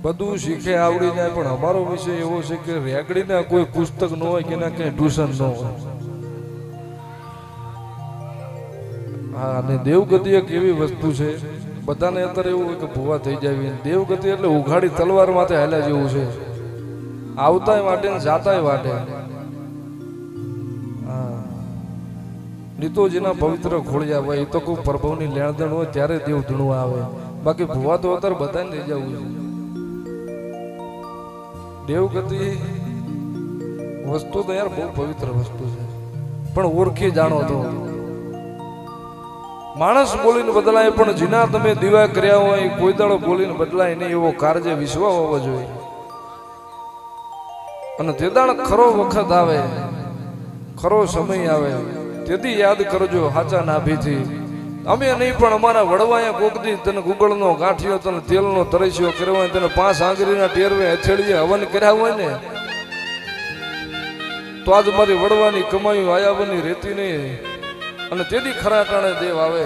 બધું શીખે આવડી જાય, પણ અમારો વિષય એવો છે કે રેગડીના કોઈ પુસ્તક ન હોય કે ના ક્યાંય ટ્યુશન ન હોય. હા, અને દેવગતિ એક એવી વસ્તુ છે, બધાને અત્યારે એવું હોય કે ભૂવા થઈ જાય. દેવગતિ એટલે ઉઘાડી તલવાર માથે હાલ્યા જેવું છે, આવતાય વાટે ને જાતાય વાટે. હા, નીતો જેના પવિત્ર ખોળ્યા હોય એ તો કોઈ પ્રભુની લેણદેણ હોય ત્યારે દેવ ધૂણું આવે, બાકી ભૂવા તો અત્યારે બધાને લઈ જવું છે. દેવગતિ વસ્તુ તો યાર બહુ પવિત્ર વસ્તુ છે, પણ ઓળખી જાણો તો. માણસ બોલીને બદલાય, પણ જીના તમે દીવા કર્યા હોય કોઈ દાડો બોલીને બદલાય નહીં, એવો કાર્ય વિશ્વ હોવો જોઈએ. અને તે દાડ ખરો વખત આવે, ખરો સમય આવે, તેથી યાદ કરજો હાચા નાભીથી. અમે નહીં પણ અમારા વડવાયા કોકદી તને ગુગળનો ગાંઠિયો તને તેલનો તરસ્યો કર્યો હોય, તને 5 આંગળીના ટેરવે હથેળીએ હવન કર્યા હોય ને, તો આજ મારી વડવાની કમાયું આયાવની રેતી નહીં. અને તેથી ખરા ટાણે દેવ આવે.